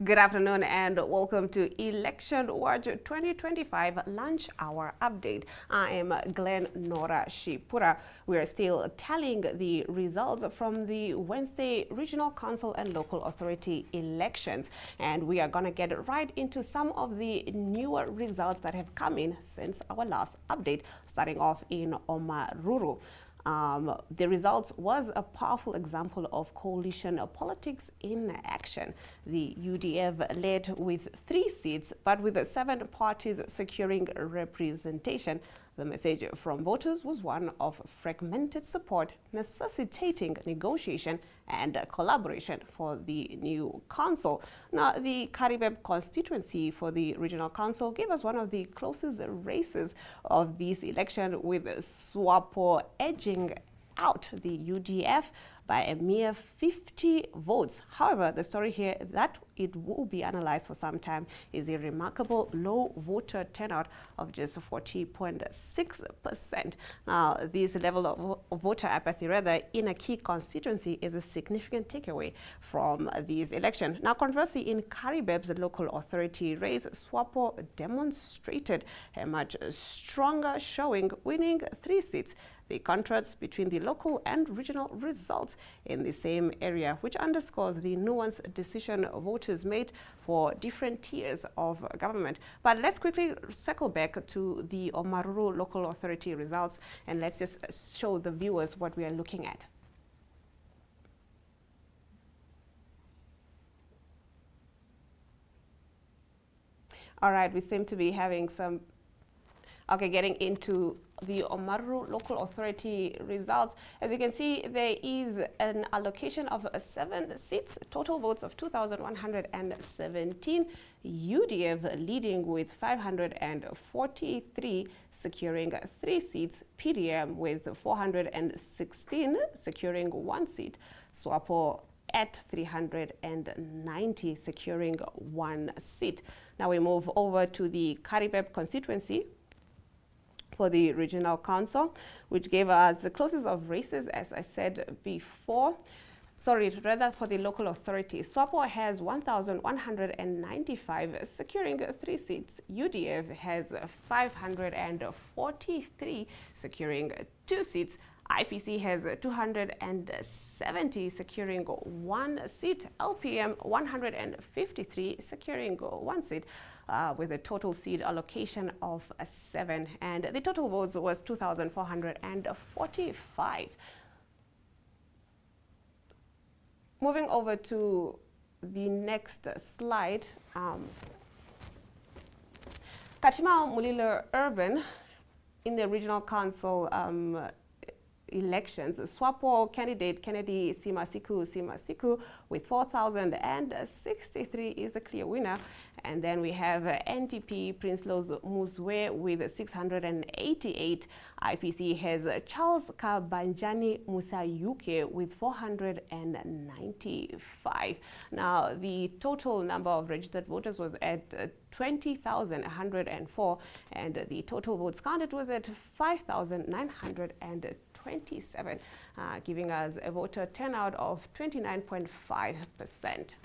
Good afternoon and welcome to Election Watch 2025 Lunch Hour Update. I am Glenn Nora Shipura. We are still tallying the results from the Wednesday Regional Council and Local Authority elections. And we are going to get right into some of the newer results that have come in since our last update, starting off in Omaruru. The results was a powerful example of coalition politics in action. The UDF led with 3 seats, but with 7 parties securing representation. The message from voters was one of fragmented support, necessitating negotiation and collaboration for the new council. Now, the Karibeb constituency for the regional council gave us one of the closest races of this election, with SWAPO edging out the UDF by a mere 50 votes. However, the story here that it will be analyzed for some time is a remarkable low voter turnout of just 40.6%. Now, this level of voter apathy, rather, in a key constituency is a significant takeaway from this election. Now, conversely, in Karibeb's local authority race, SWAPO demonstrated a much stronger showing, winning 3 seats. The contrast between the local and regional results in the same area, which underscores the nuanced decision voters made for different tiers of government. But let's quickly circle back to the Omaruru local authority results, and let's just show the viewers what we are looking at. All right, we seem to be having some... Okay, getting into the Omaruru local authority results. As you can see, there is an allocation of 7 seats, total votes of 2,117, UDF leading with 543, securing 3 seats, PDM with 416, securing 1 seat, SWAPO at 390, securing 1 seat. Now we move over to the Karibeb constituency for the regional council, which gave us the closest of races, as I said before. Sorry, rather for the local authority. SWAPO has 1,195, securing 3 seats. UDF has 543, securing 2 seats. IPC has 270, securing 1 seat. LPM 153, securing 1 seat. With a total seat allocation of 7, and the total votes was 2,445. Moving over to the next slide, Kachima Mulilo Urban in the regional council elections, SWAPO candidate Kennedy Simasiku with 4,063 is the clear winner. And then we have NTP Prince-Los Muzwe with 688. IPC has Charles Kabanjani Musayuke with 495. Now, the total number of registered voters was at 20,104, and the total votes counted was at 5,927, giving us a voter turnout of 29.5%.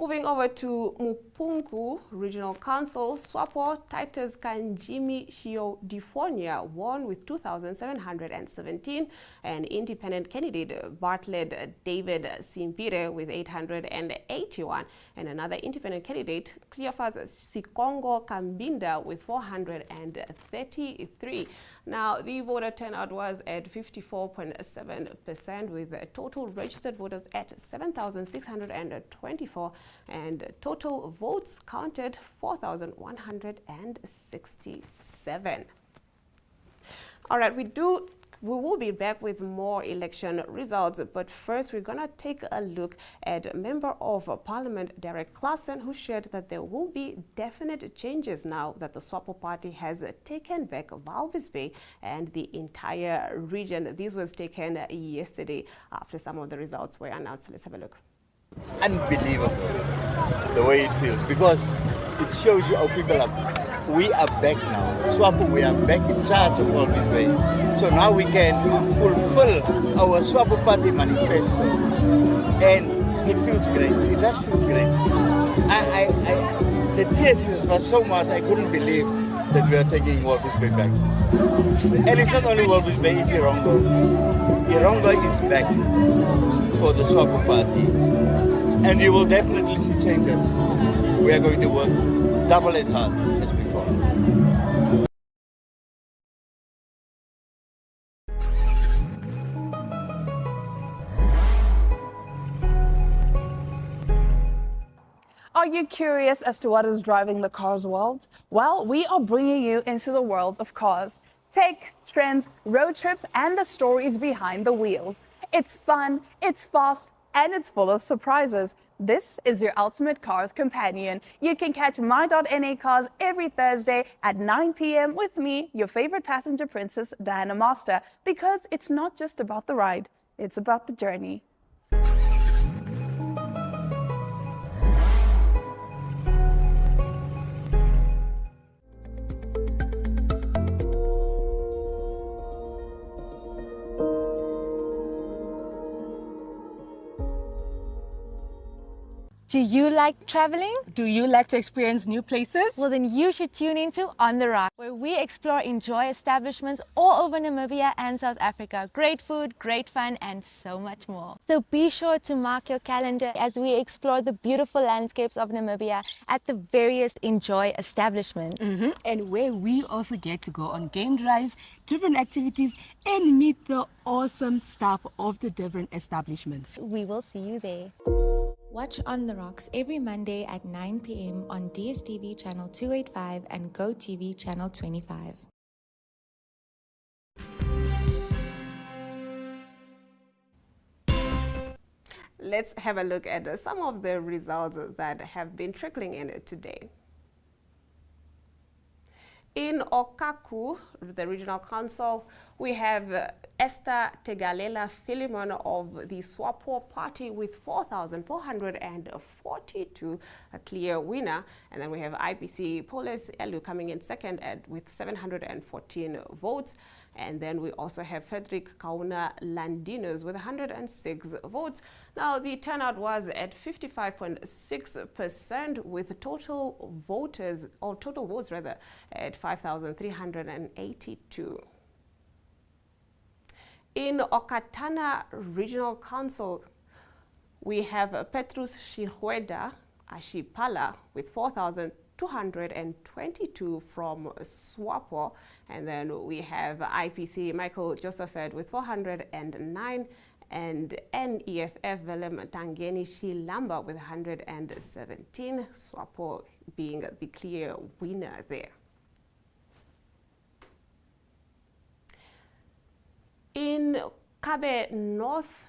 Moving over to Mupunku Regional Council, SWAPO Titus Kanjimi Shio Difonia won with 2,717, and independent candidate Bartlett David Simpire with 881, and another independent candidate Cleophas Sikongo Kambinda with 433. Now, the voter turnout was at 54.7%, with total registered voters at 7,624, and total votes counted 4,167. All right, we will be back with more election results, but first we're going to take a look at Member of Parliament Derek Claassen, who shared that there will be definite changes now that the SWAPO party has taken back Walvis Bay and the entire region. This was taken yesterday after some of the results were announced. Let's have a look. Unbelievable the way it feels, because it shows you how people are. We are back now. SWAPO, we are back in charge of Walvis Bay. So now we can fulfill our SWAPO party manifesto. And it feels great. It just feels great. The tears was so much, I couldn't believe that we are taking Walvis Bay back. And it's not only Walvis Bay, it's Irongo. Irongo is back for the SWAPO party. And you will definitely see changes. We are going to work double as hard as before. Are you curious as to what is driving the cars world? Well, we are bringing you into the world of cars. Tech, trends, road trips, and the stories behind the wheels. It's fun, it's fast, and it's full of surprises. This is your ultimate cars companion. You can catch My.NA Cars every Thursday at 9 p.m. with me, your favorite passenger princess, Diana Master, because it's not just about the ride, it's about the journey. Do you like traveling? Do you like to experience new places? Well, then you should tune into On the Rock, where we explore enjoy establishments all over Namibia and South Africa. Great food, great fun, and so much more. So be sure to mark your calendar as we explore the beautiful landscapes of Namibia at the various enjoy establishments. And where we also get to go on game drives, different activities, and meet the awesome staff of the different establishments. We will see you there. Watch On the Rocks every Monday at 9 p.m. on DSTV channel 285 and GoTV channel 25. Let's have a look at some of the results that have been trickling in today. In Okaku, the regional council, we have Esther Tegalela Philemon of the SWAPO party with 4,442, a clear winner. And then we have IPC Polis Elu coming in second with 714 votes. And then we also have Frederick Kauna Landinos with 106 votes. Now, the turnout was at 55.6% with total voters, or total votes rather, at 5,382. In Okatana Regional Council, we have Petrus Shihweda Ashipala with 4,222 from SWAPO, and then we have IPC Michael Josephet with 409, and NEFF Velem Tangeni Shilamba with 117, SWAPO being the clear winner there. In Kabe North,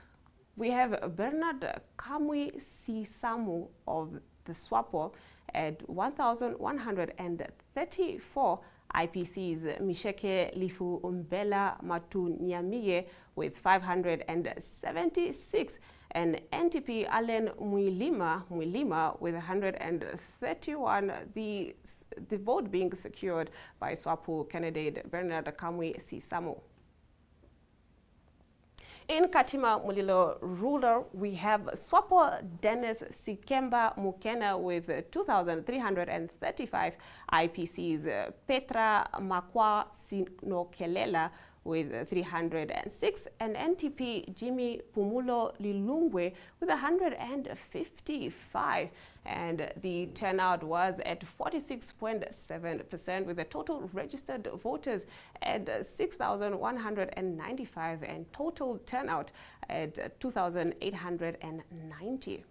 we have Bernard Kamwi Sisamu of the SWAPO at 1,134, IPC's Misheke Lifu Umbela Matu Nyamiye with 576, and NTP Allen Mwilima with 131, the vote being secured by SWAPO candidate Bernard Kamwi Sisamu. In Katima Mulilo Rural, we have SWAPO Dennis Sikemba Mukena with 2,335, IPC's Petra Makwa Sinokelela with 306, and NTP Jimmy Pumulo Lilungwe with 155. And the turnout was at 46.7% with the total registered voters at 6,195 and total turnout at 2,890.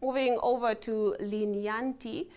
Moving over to Linyanti,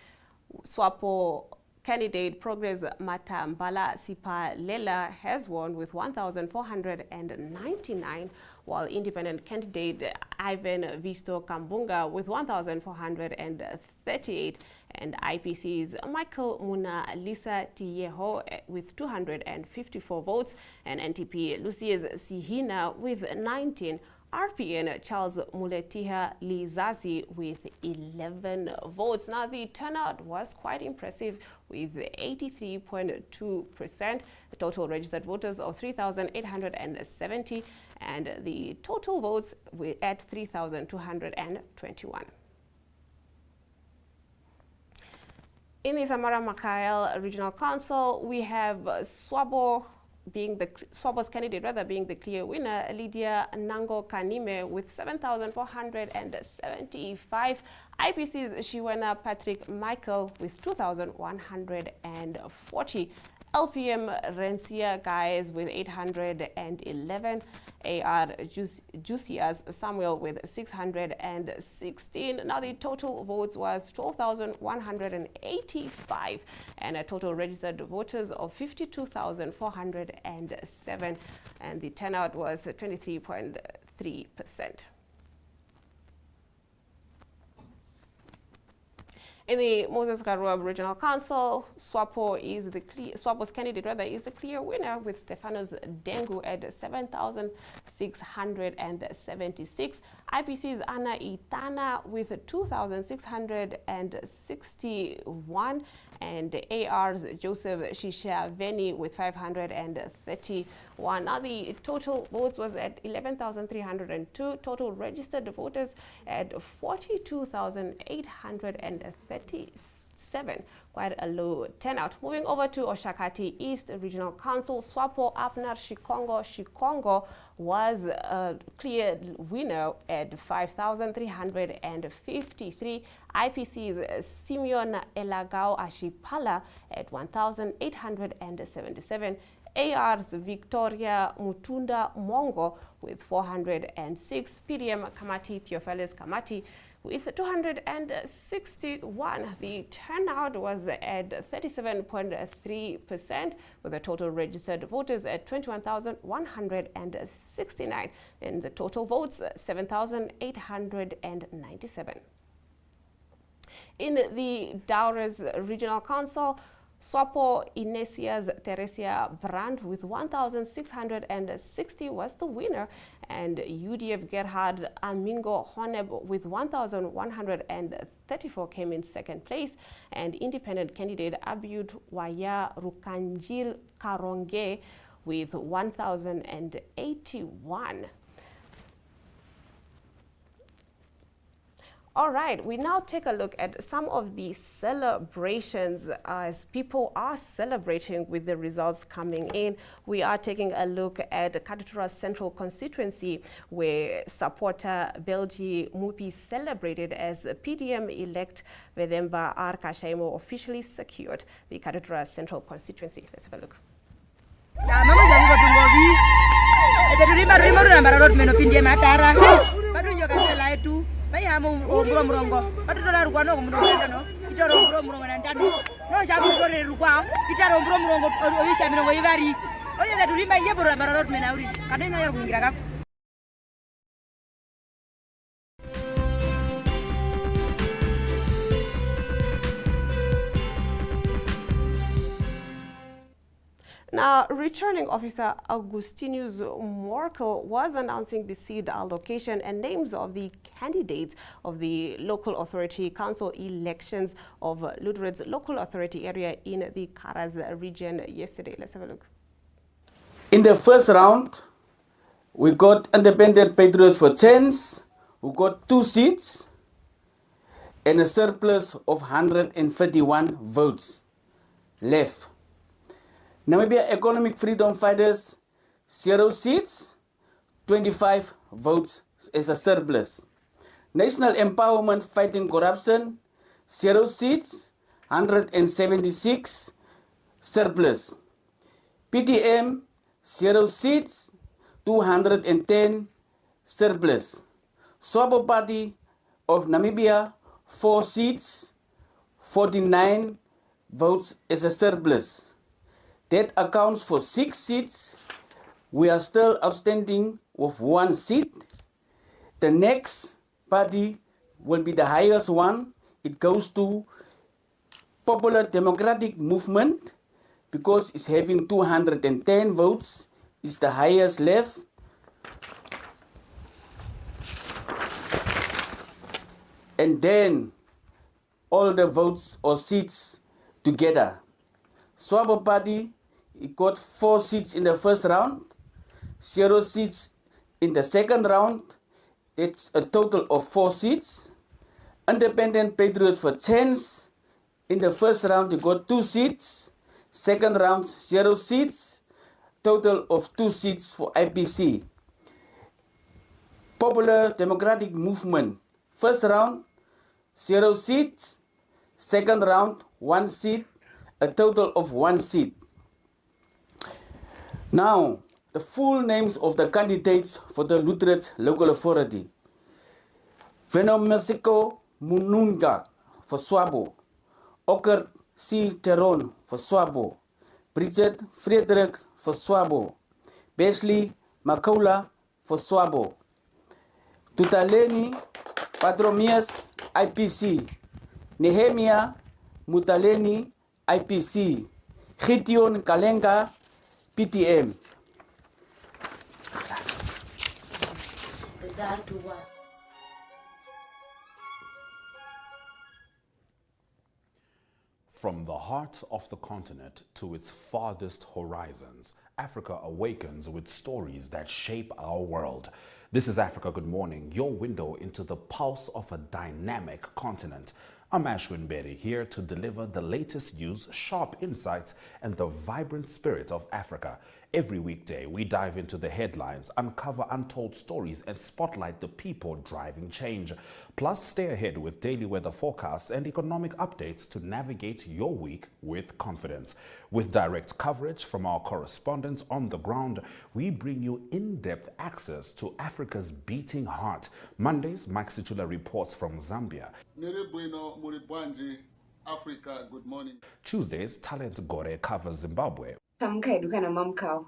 SWAPO candidate Progress Matambala Sipalela has won with 1,499, while independent candidate Ivan Visto Kambunga with 1,438, and IPC's Michael Muna Lisa Tieho with 254 votes, and NTP Lucius Sihina with 19. RPN Charles Muletiha Lizazi with 11 votes. Now, the turnout was quite impressive with 83.2%. The total registered voters of 3,870, and the total votes were at 3,221. In the Samara Machel Regional Council, we have SWAPO's candidate being the clear winner, Lydia Nango Kanime, with 7,475. IPC's Shiwena Patrick Michael with 2,140. LPM Rencia Guys with 811. AR Jusias Samuel with 616. Now the total votes was 12,185 and a total registered voters of 52,407, and the turnout was 23.3%. In the Moses Karua Regional Council, SWAPO's candidate is the clear winner with Stefanos Dengu at 7,676. IPC's Anna Itana with 2,661, and AR's Joseph Shisha Veni with 531. Now the total votes was at 11,302. Total registered voters at 42,837. Quite a low turnout. Moving over to Oshakati East Regional Council, SWAPO Apnar Shikongo was a clear winner at 5,353. IPC's Simeon Elagao Ashipala at 1,877. AR's Victoria Mutunda Mongo with 406. PDM Kamati Theophilus Kamati with 261. The turnout was at 37.3%, with the total registered voters at 21,169, and the total votes 7,897. In the Daures Regional Council, SWAPO Inesia's Teresia Brandt with 1,660 was the winner, and UDF Gerhard Amingo Honeb with 1,134 came in second place, and independent candidate Abiud Waya Rukanjil Karonge with 1,081. All right, we now take a look at some of the celebrations as people are celebrating with the results coming in. We are taking a look at Katutura Central constituency, where supporter Belgi Mupi celebrated as PDM-elect Vedemba R. Kashaimo officially secured the Katutura Central constituency. Let's have a look. Now, returning officer Augustinus Morkel was announcing the seat allocation and names of the candidates of the local authority council elections of Lüderitz local authority area in the Karas region yesterday. Let's have a look. In the first round, we got Independent Patriots for Chance, who got 2 seats and a surplus of 131 votes left. Namibia Economic Freedom Fighters, 0 seats, 25 votes as a surplus. National Empowerment Fighting Corruption, 0 seats, 176 surplus. PTM, 0 seats, 210 surplus. SWAPO Party of Namibia, 4 seats, 49 votes as a surplus. That accounts for 6 seats. We are still outstanding with 1 seat. The next party will be the highest one. It goes to Popular Democratic Movement because it's having 210 votes. It's the highest left. And then all the votes or seats together. SWAPO Party, it got 4 seats in the first round, 0 seats In the second round, it's a total of 4 seats. Independent Patriots for Chance. In the first round, you got 2 seats. Second round, 0 seats. Total of 2 seats for IPC. Popular Democratic Movement. First round, 0 seats. Second round, 1 seat. A total of 1 seat. Now, the full names of the candidates for the Lüderitz local authority. Venomasico Mununga for Swabo. Oker C. Teron for Swabo. Bridget Fredericks for Swabo. Besley Makola for Swabo. Tutaleni Patromias IPC. Nehemia Mutaleni IPC. Gideon Kalenga PTM. From the heart of the continent to its farthest horizons, Africa awakens with stories that shape our world. This is Africa Good Morning, your window into the pulse of a dynamic continent. I'm Ashwin Berry, here to deliver the latest news, sharp insights, and the vibrant spirit of Africa. Every weekday, we dive into the headlines, uncover untold stories, and spotlight the people driving change. Plus, stay ahead with daily weather forecasts and economic updates to navigate your week with confidence. With direct coverage from our correspondents on the ground, we bring you in-depth access to Africa's beating heart. Mondays, Mike Situla reports from Zambia. Africa, good morning. Tuesdays, Talent Gore covers Zimbabwe. Africa.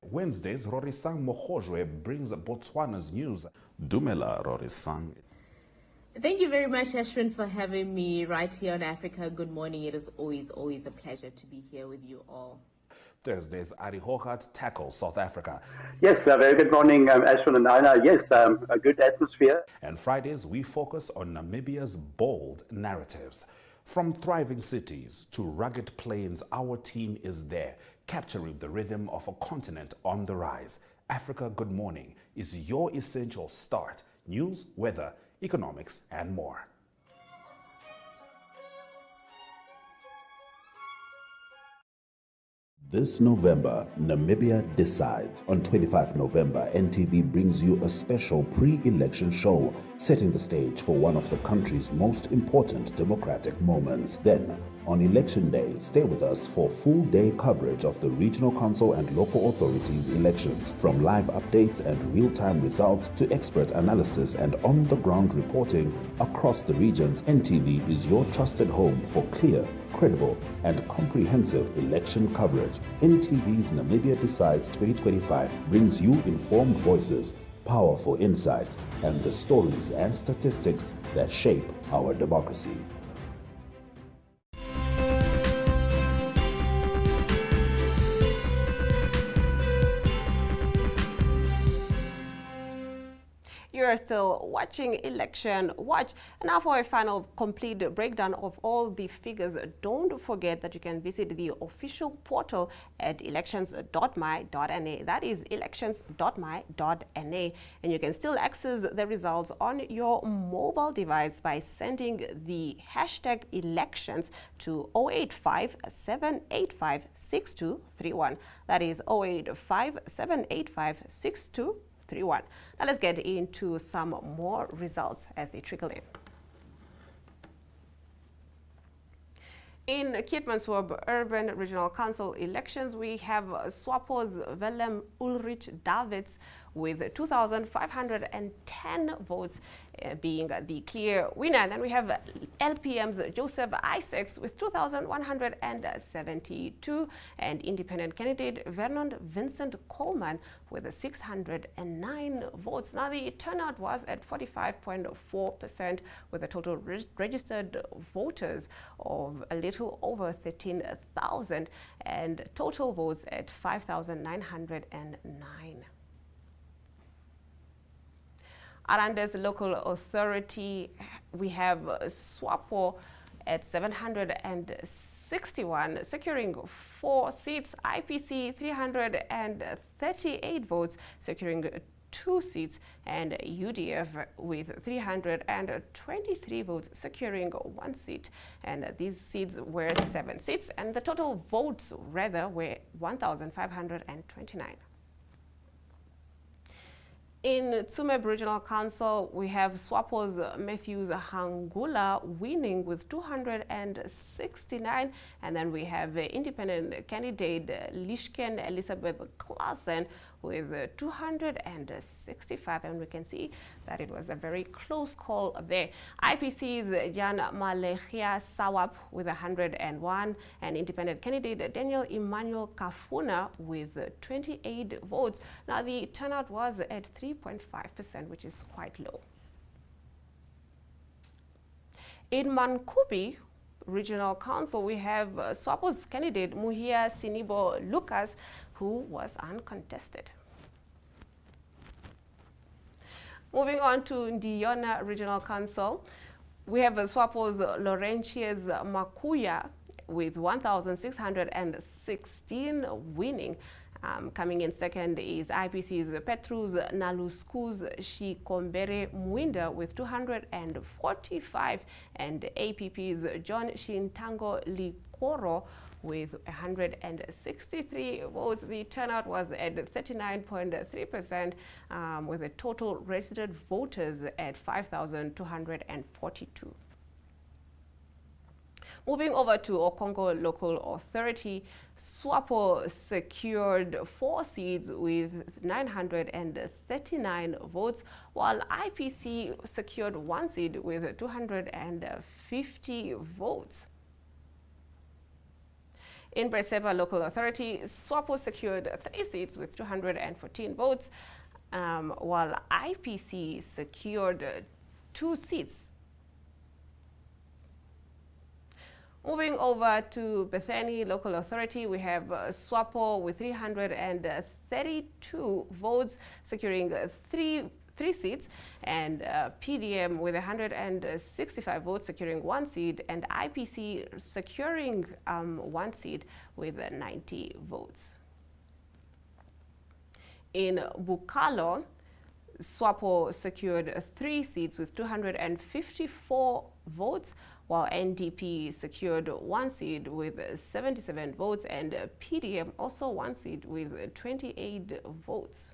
Wednesdays, Rorisang Mokojwe brings Botswana's news. Dumela, Rorisang. Thank you very much, Ashwin, for having me right here on Africa Good Morning. It is always a pleasure to be here with you all. Thursdays, Ari Hogat tackles South Africa. Yes, very good morning, Ashwin and Aina. Yes, a good atmosphere. And Fridays, we focus on Namibia's bold narratives. From thriving cities to rugged plains, our team is there, capturing the rhythm of a continent on the rise. Africa Good Morning is your essential start. News, weather, economics, and more. This November, Namibia decides. On 25 November, NTV brings you a special pre-election show, setting the stage for one of the country's most important democratic moments. Then, on Election Day, stay with us for full-day coverage of the Regional Council and Local Authorities elections. From live updates and real-time results to expert analysis and on-the-ground reporting across the regions, NTV is your trusted home for clear, credible, and comprehensive election coverage. NTV's Namibia Decides 2025 brings you informed voices, powerful insights, and the stories and statistics that shape our democracy. You are still watching Election Watch. Now for a final complete breakdown of all the figures, don't forget that you can visit the official portal at elections.my.na. That is elections.my.na. And you can still access the results on your mobile device by sending the hashtag elections to 085 785 6231. That is 085 785 6231. Now let's get into some more results as they trickle in. In Keetmanshoop Urban Regional Council elections, we have SWAPO's Willem Ulrich Davids with 2,510 votes being the clear winner. And then we have LPM's Joseph Isaacs with 2,172 and independent candidate Vernon Vincent Coleman with 609 votes. Now the turnout was at 45.4% with a total registered voters of a little over 13,000 and total votes at 5,909. Aranda's local authority, we have SWAPO at 707 61, securing 4 seats. IPC 338 votes, securing 2 seats, and UDF with 323 votes, securing 1 seat. And these seats were 7 seats, and the total votes rather were 1,529. In Tsumeb Regional Council, we have SWAPO's Matthews Hangula winning with 269, and then we have independent candidate Lishken Elizabeth Klassen with 265, and we can see that it was a very close call there. IPC's Jan Malechia Sawap with 101, and independent candidate Daniel Emmanuel Kafuna with 28 votes. Now the turnout was at 3.5%, which is quite low. In Mankubi Regional Council, we have SWAPO's candidate Muhia Sinibo Lucas, who was uncontested. Moving on to Ndiona Regional Council, we have SWAPO's Laurentius Makuya with 1,616 winning. Coming in second is IPC's Petrus Naluskus Shikombere Mwinda with 245, and APP's John Shintango Likoro with 163 votes. The turnout was at 39.3%, with a total registered voters at 5,242. Moving over to Okongo Local Authority, SWAPO secured 4 seats with 939 votes, while IPC secured 1 seat with 250 votes. In Breseba Local Authority, SWAPO secured 3 seats with 214 votes, while IPC secured 2 seats. Moving over to Bethany Local Authority, we have SWAPO with 332 votes, securing three seats, and PDM with 165 votes, securing 1 seat, and IPC securing 1 seat with 90 votes. In Bukalo, SWAPO secured 3 seats with 254 votes, while NDP secured 1 seat with 77 votes, and PDM also 1 seat with 28 votes.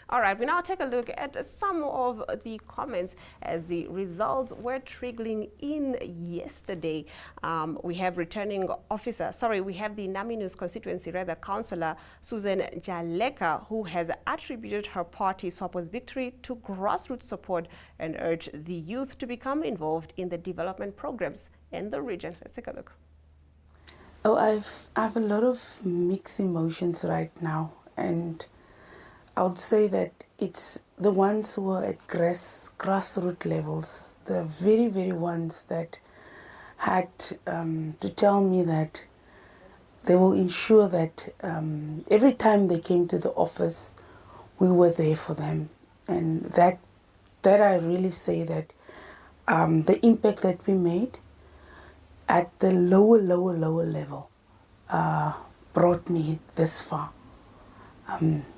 All right, we now take a look at some of the comments as the results were trickling in yesterday. We have we have the Naminus constituency, councillor Susan Jaleka, who has attributed her party SWAPO's victory to grassroots support and urged the youth to become involved in the development programs in the region. Let's take a look. Oh, I have a lot of mixed emotions right now, and I would say that it's the ones who are at grassroots levels, the very, very ones that had to tell me that they will ensure that every time they came to the office, we were there for them. And that I really say that the impact that we made at the lower level brought me this far.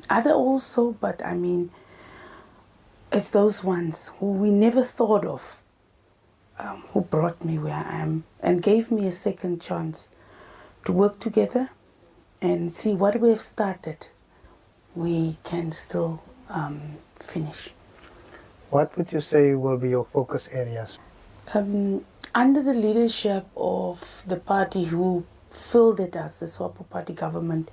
Other also, but I mean, it's those ones who we never thought of who brought me where I am and gave me a second chance to work together and see what we have started, we can still finish. What would you say will be your focus areas? Under the leadership of the party who fielded us, the SWAPO party government,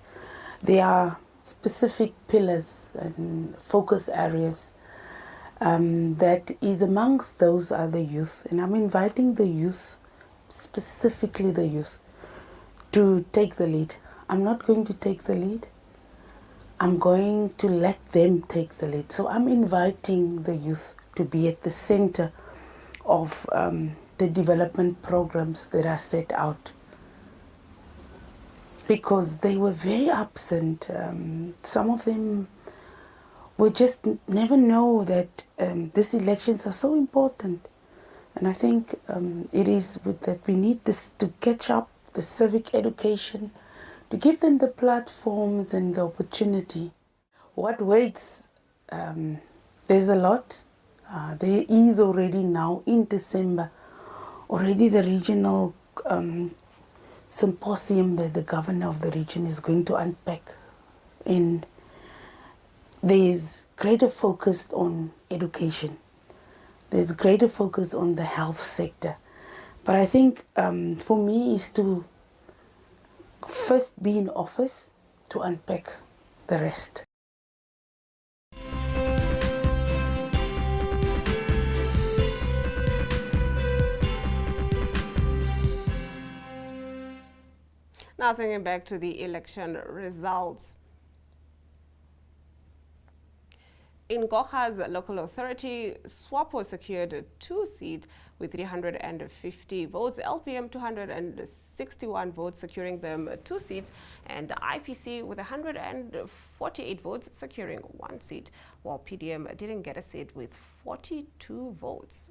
there are specific pillars and focus areas that is amongst those are the youth. And I'm inviting the youth, specifically the youth, to take the lead. I'm not going to take the lead. I'm going to let them take the lead. So I'm inviting the youth to be at the center of the development programs that are set out, because they were very absent. Some of them will just never know that these elections are so important. And I think it is with that we need this to catch up the civic education, to give them the platforms and the opportunity. What waits? There's a lot. There is already now in December, already the regional symposium that the governor of the region is going to unpack. And there's greater focus on education. There's greater focus on the health sector. But I think for me is to first be in office to unpack the rest. Now swinging back to the election results. In Gocha's local authority, SWAPO secured 2 seats with 350 votes, LPM 261 votes securing them 2 seats, and IPC with 148 votes securing 1 seat, while PDM didn't get a seat with 42 votes.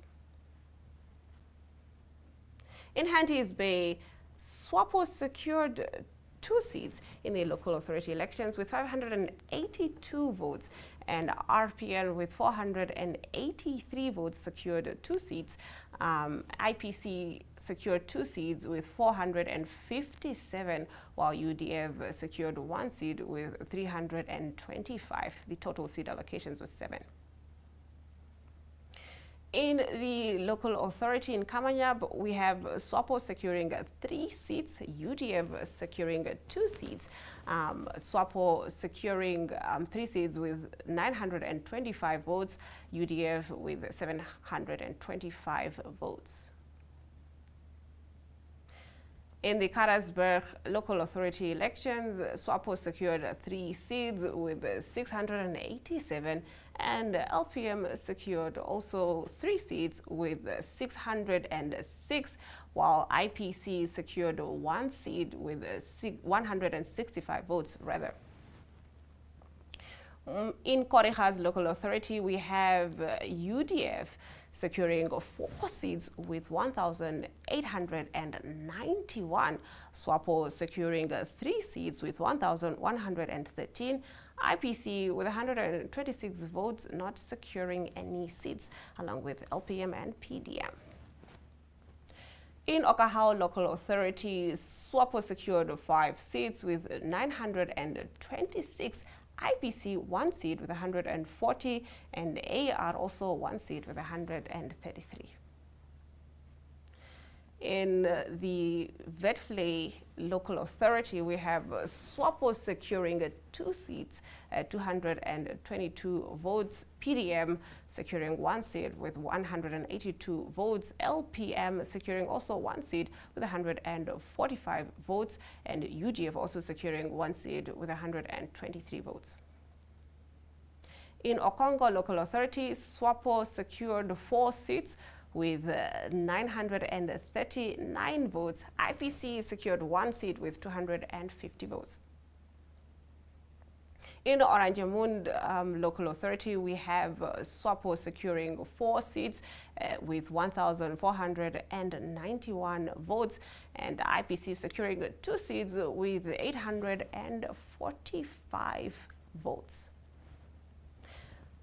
In Haties Bay, SWAPO secured 2 seats in the local authority elections with 582 votes, and RPN with 483 votes secured 2 seats. IPC secured 2 seats with 457, while UDF secured 1 seat with 325. The total seat allocations was 7. In the local authority in Kamanyab, we have SWAPO securing 3 seats, UDF securing 2 seats, SWAPO securing 3 seats with 925 votes, UDF with 725 votes. In the Karasburg local authority elections, SWAPO secured 3 seats with 687, and LPM secured also 3 seats with 606, while IPC secured 1 seat with 165 votes rather. In Koreha's local authority, we have UDF securing 4 seats with 1,891, SWAPO securing 3 seats with 1,113, IPC with 126 votes not securing any seats, along with LPM and PDM. In Okahau local authority, SWAPO secured 5 seats with 926, IPC 1 seat with 140, and AR also 1 seat with 133. In the Vetvlei local authority, we have SWAPO securing 2 seats at 222 votes, PDM securing 1 seat with 182 votes, LPM securing also 1 seat with 145 votes, and UGF also securing 1 seat with 123 votes. In Okongo local authority, SWAPO secured 4 seats with 939 votes. IPC secured 1 seat with 250 votes. In Oranjemund local authority, we have SWAPO securing 4 seats with 1,491 votes, and IPC securing 2 seats with 845 votes.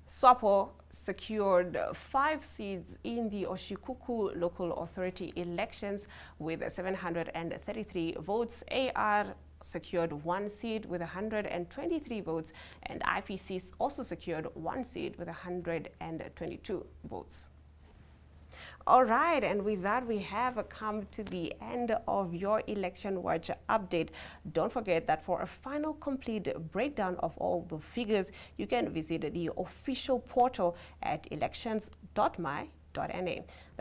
SWAPO secured 5 seats in the Oshikuku local authority elections with 733 votes. AR secured 1 seat with 123 votes, and IPC also secured 1 seat with 122 votes. All right, and with that, we have come to the end of your Election Watch update. Don't forget that for a final complete breakdown of all the figures, you can visit the official portal at elections.my.na.